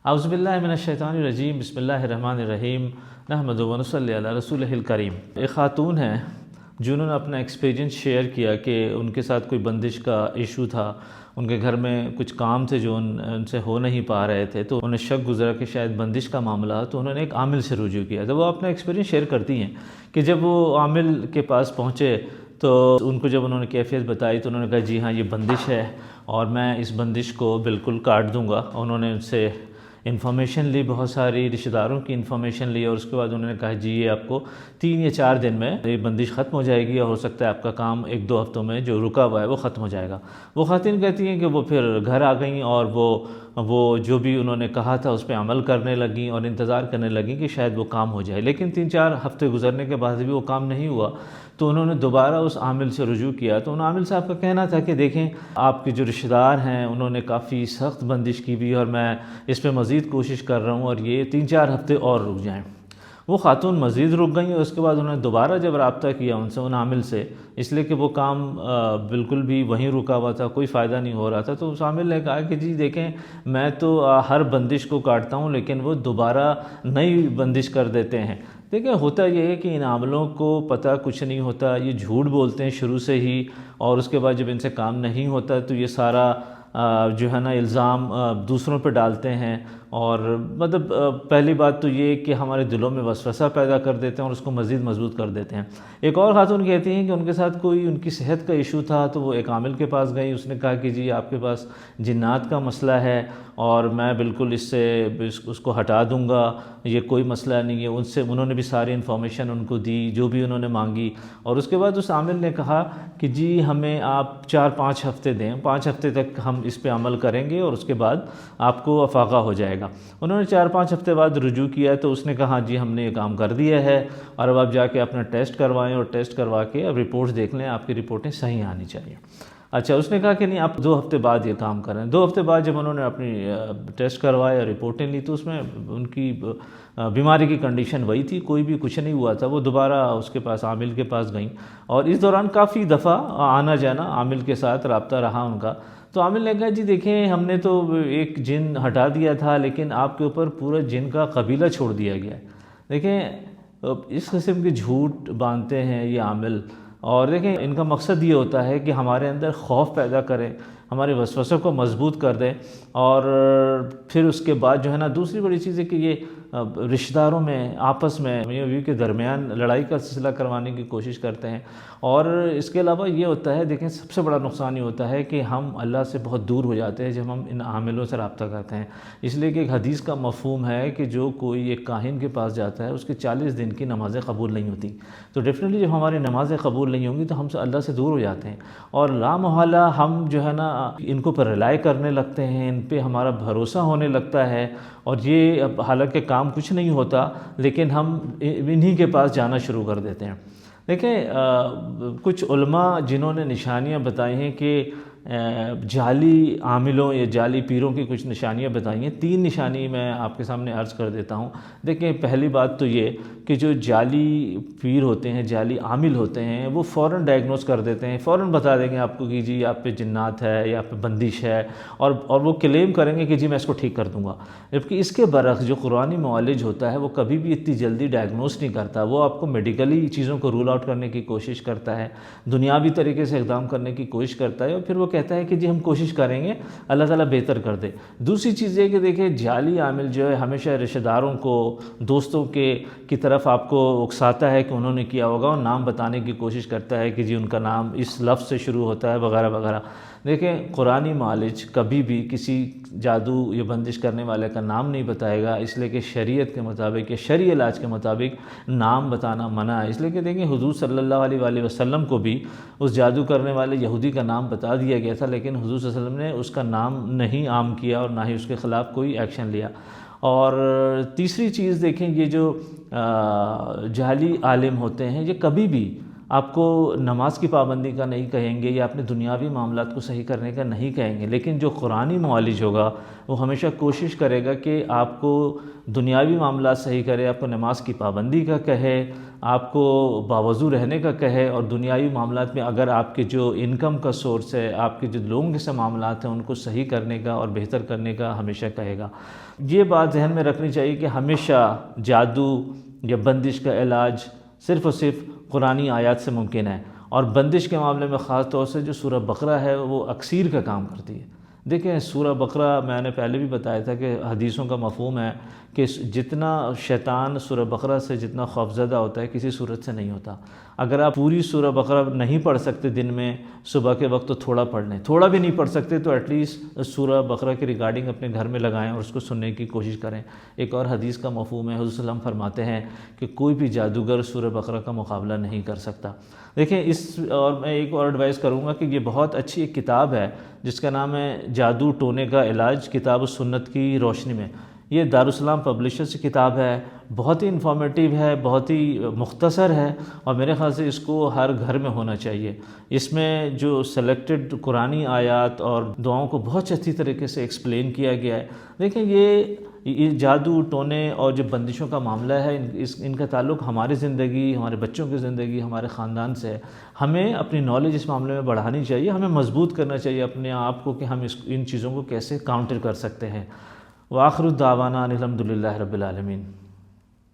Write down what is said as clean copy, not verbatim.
اعوذ باللہ من الشیطان الرجیم، بسم اللہ الرحمن الرحیم، نحمدہ و نصلی علی رسولہ الکریم۔ ایک خاتون ہیں جنہوں نے اپنا ایکسپیرینس شیئر کیا کہ ان کے ساتھ کوئی بندش کا ایشو تھا، ان کے گھر میں کچھ کام تھے جو ان سے ہو نہیں پا رہے تھے، تو انہیں شک گزرا کہ شاید بندش کا معاملہ، تو انہوں نے ایک عامل سے رجوع کیا۔ تو وہ اپنا ایکسپیرینس شیئر کرتی ہیں کہ جب وہ عامل کے پاس پہنچے تو ان کو جب انہوں نے کیفیت بتائی تو انہوں نے کہا جی ہاں یہ بندش ہے اور میں اس بندش کو بالکل کاٹ دوں گا۔ انہوں نے ان سے انفارمیشن لی، بہت ساری رشتہ داروں کی انفارمیشن لی، اور اس کے بعد انہوں نے کہا جی یہ آپ کو 3 یا 4 دن میں یہ بندش ختم ہو جائے گی، اور ہو سکتا ہے آپ کا کام 1-2 ہفتوں میں جو رکا ہوا ہے وہ ختم ہو جائے گا۔ وہ خواتین کہتی ہیں کہ وہ پھر گھر آ گئیں اور وہ جو بھی انہوں نے کہا تھا اس پہ عمل کرنے لگیں اور انتظار کرنے لگیں کہ شاید وہ کام ہو جائے، لیکن 3-4 ہفتے گزرنے کے بعد بھی وہ کام نہیں ہوا۔ تو انہوں نے دوبارہ اس عامل سے رجوع کیا، تو ان عامل صاحب کا کہنا تھا کہ دیکھیں آپ کے جو رشتہ دار ہیں انہوں نے کافی سخت بندش کی بھی، اور میں اس پہ مزید کوشش کر رہا ہوں اور یہ 3-4 ہفتے اور رک جائیں۔ وہ خاتون مزید رک گئیں، اور اس کے بعد انہوں نے دوبارہ جب رابطہ کیا ان عامل سے، اس لیے کہ وہ کام بالکل بھی وہیں رکا ہوا تھا، کوئی فائدہ نہیں ہو رہا تھا، تو اس عامل نے کہا کہ جی دیکھیں میں تو ہر بندش کو کاٹتا ہوں لیکن وہ دوبارہ نئی بندش کر دیتے ہیں۔ دیکھیں ہوتا یہ ہے کہ ان عاملوں کو پتہ کچھ نہیں ہوتا، یہ جھوٹ بولتے ہیں شروع سے ہی، اور اس کے بعد جب ان سے کام نہیں ہوتا تو یہ سارا جو ہے نا الزام دوسروں پہ ڈالتے ہیں، اور مطلب پہلی بات تو یہ کہ ہمارے دلوں میں وسوسہ پیدا کر دیتے ہیں اور اس کو مزید مضبوط کر دیتے ہیں۔ ایک اور خاتون کہتی ہیں کہ ان کے ساتھ کوئی ان کی صحت کا ایشو تھا، تو وہ ایک عامل کے پاس گئی، اس نے کہا کہ جی آپ کے پاس جنات کا مسئلہ ہے اور میں بالکل اس کو ہٹا دوں گا، یہ کوئی مسئلہ نہیں ہے۔ انہوں نے بھی ساری انفارمیشن ان کو دی جو بھی انہوں نے مانگی، اور اس کے بعد اس عامل نے کہا کہ جی ہمیں آپ 4-5 ہفتے دیں، 5 ہفتے تک ہم اس پہ عمل کریں گے اور اس کے بعد آپ کو افاقہ ہو جائے گا۔ انہوں نے 4-5 ہفتے بعد رجوع کیا تو اس نے کہا جی ہم نے یہ کام کر دیا ہے، اور اب آپ جا کے اپنا ٹیسٹ کروائیں، اور ٹیسٹ کروا کے اب رپورٹس دیکھ لیں، آپ کی رپورٹیں صحیح آنی چاہیے۔ اچھا، اس نے کہا کہ نہیں آپ 2 ہفتے بعد یہ کام کریں۔ 2 ہفتے بعد جب انہوں نے اپنی ٹیسٹ کروائے اور رپورٹیں لی تو اس میں ان کی بیماری کی کنڈیشن وہی تھی، کوئی بھی کچھ نہیں ہوا تھا۔ وہ دوبارہ اس کے پاس عامل کے پاس گئیں، اور اس دوران کافی دفعہ آنا جانا عامل کے ساتھ رابطہ رہا ان کا۔ تو عامل نے کہا جی دیکھیں ہم نے تو ایک جن ہٹا دیا تھا لیکن آپ کے اوپر پورا جن کا قبیلہ چھوڑ دیا گیا ہے۔ دیکھیں اس قسم کے جھوٹ باندھتے ہیں یہ عامل، اور دیکھیں ان کا مقصد یہ ہوتا ہے کہ ہمارے اندر خوف پیدا کریں، ہمارے وسوسوں کو مضبوط کر دیں، اور پھر اس کے بعد جو ہے نا دوسری بڑی چیز ہے کہ یہ رشتہ داروں میں آپس میں میاں بیوی کے درمیان لڑائی کا سلسلہ کروانے کی کوشش کرتے ہیں۔ اور اس کے علاوہ یہ ہوتا ہے، دیکھیں سب سے بڑا نقصان یہ ہوتا ہے کہ ہم اللہ سے بہت دور ہو جاتے ہیں جب ہم ان عاملوں سے رابطہ کرتے ہیں، اس لیے کہ ایک حدیث کا مفہوم ہے کہ جو کوئی ایک کاہن کے پاس جاتا ہے اس کے 40 دن کی نمازیں قبول نہیں ہوتی۔ تو ڈیفینیٹلی جب ہماری نمازیں قبول نہیں ہوں گی تو ہم سے اللہ سے دور ہو جاتے ہیں، اور لامحالہ ہم جو ہے نا ان کو پر ریلائی کرنے لگتے ہیں، ان پہ ہمارا بھروسہ ہونے لگتا ہے، اور یہ حالانکہ کام کچھ نہیں ہوتا لیکن ہم انہی کے پاس جانا شروع کر دیتے ہیں۔ دیکھیں کچھ علماء جنہوں نے نشانیاں بتائی ہیں کہ جعلی عاملوں یا جعلی پیروں کی کچھ نشانیاں بتائی ہیں، 3 نشانی میں آپ کے سامنے عرض کر دیتا ہوں۔ دیکھیں پہلی بات تو یہ کہ جو جعلی پیر ہوتے ہیں، جعلی عامل ہوتے ہیں، وہ فوراً ڈائگنوز کر دیتے ہیں، فوراً بتا دیں گے آپ کو کہ جی آپ پہ جنات ہے یا آپ پہ بندش ہے، اور وہ کلیم کریں گے کہ جی میں اس کو ٹھیک کر دوں گا۔ جبکہ اس کے برعکس جو قرآنی معالج ہوتا ہے وہ کبھی بھی اتنی جلدی ڈائگنوز نہیں کرتا، وہ آپ کو میڈیکلی چیزوں کو رول آؤٹ کرنے کی کوشش کرتا ہے، دنیاوی طریقے سے اقدام کرنے کی کوشش کرتا ہے، اور پھر وہ کہتا ہے کہ جی ہم کوشش کریں گے، اللہ تعالیٰ بہتر کر دے۔ دوسری چیز یہ کہ دیکھیں جعلی عامل جو ہے ہمیشہ رشتہ داروں کو، دوستوں کی طرف آپ کو اکساتا ہے کہ انہوں نے کیا ہوگا، اور نام بتانے کی کوشش کرتا ہے کہ جی ان کا نام اس لفظ سے شروع ہوتا ہے وغیرہ وغیرہ۔ دیکھیں قرآنی معالج کبھی بھی کسی جادو یا بندش کرنے والے کا نام نہیں بتائے گا، اس لیے کہ شریعت کے مطابق یا شرعی علاج کے مطابق نام بتانا منع ہے۔ اس لیے کہ دیکھیں حضور صلی اللہ علیہ وآلہ وسلم کو بھی اس جادو کرنے والے یہودی کا نام بتا دیا گیا تھا، لیکن حضور صلی اللہ علیہ وسلم نے اس کا نام نہیں عام کیا اور نہ ہی اس کے خلاف کوئی ایکشن لیا۔ اور تیسری چیز دیکھیں یہ جو جعلی عالم ہوتے ہیں یہ کبھی بھی آپ کو نماز کی پابندی کا نہیں کہیں گے یا اپنے دنیاوی معاملات کو صحیح کرنے کا نہیں کہیں گے، لیکن جو قرآنی معالج ہوگا وہ ہمیشہ کوشش کرے گا کہ آپ کو دنیاوی معاملات صحیح کرے، آپ کو نماز کی پابندی کا کہے، آپ کو باوضو رہنے کا کہے، اور دنیاوی معاملات میں اگر آپ کے جو انکم کا سورس ہے، آپ کے جو لوگوں کے سے معاملات ہیں ان کو صحیح کرنے کا اور بہتر کرنے کا ہمیشہ کہے گا۔ یہ بات ذہن میں رکھنی چاہیے کہ ہمیشہ جادو یا بندش کا علاج صرف اور صرف قرآنی آیات سے ممکن ہے، اور بندش کے معاملے میں خاص طور سے جو سورہ بقرہ ہے وہ اکسیر کا کام کرتی ہے۔ دیکھیں سورہ بقرہ میں نے پہلے بھی بتایا تھا کہ حدیثوں کا مفہوم ہے کہ جتنا شیطان سورہ بقرہ سے جتنا خوفزدہ ہوتا ہے کسی صورت سے نہیں ہوتا۔ اگر آپ پوری سورہ بقرہ نہیں پڑھ سکتے دن میں صبح کے وقت تو تھوڑا پڑھ لیں، تھوڑا بھی نہیں پڑھ سکتے تو ایٹ لیسٹ سورہ بقرہ کے ریگارڈنگ اپنے گھر میں لگائیں اور اس کو سننے کی کوشش کریں۔ ایک اور حدیث کا مفہوم ہے، حضور صلی اللہ علیہ وسلم فرماتے ہیں کہ کوئی بھی جادوگر سورہ بقرہ کا مقابلہ نہیں کر سکتا۔ دیکھیں اور میں ایک اور ایڈوائز کروں گا کہ یہ بہت اچھی ایک کتاب ہے جس کا نام ہے جادو ٹونے کا علاج، کتاب السنت کی روشنی میں۔ یہ دارالسلام پبلشر سے کتاب ہے، بہت ہی انفارمیٹیو ہے، بہت ہی مختصر ہے، اور میرے خیال سے اس کو ہر گھر میں ہونا چاہیے۔ اس میں جو سلیکٹڈ قرآنی آیات اور دعاؤں کو بہت اچھی طریقے سے ایکسپلین کیا گیا ہے۔ دیکھیں یہ جادو ٹونے اور جو بندشوں کا معاملہ ہے ان کا تعلق ہماری زندگی، ہمارے بچوں کی زندگی، ہمارے خاندان سے ہے۔ ہمیں اپنی نالج اس معاملے میں بڑھانی چاہیے، ہمیں مضبوط کرنا چاہیے اپنے آپ کو کہ ہم ان چیزوں کو کیسے کاؤنٹر کر سکتے ہیں۔ وآخر دعوانا ان الحمد للہ رب العالمین۔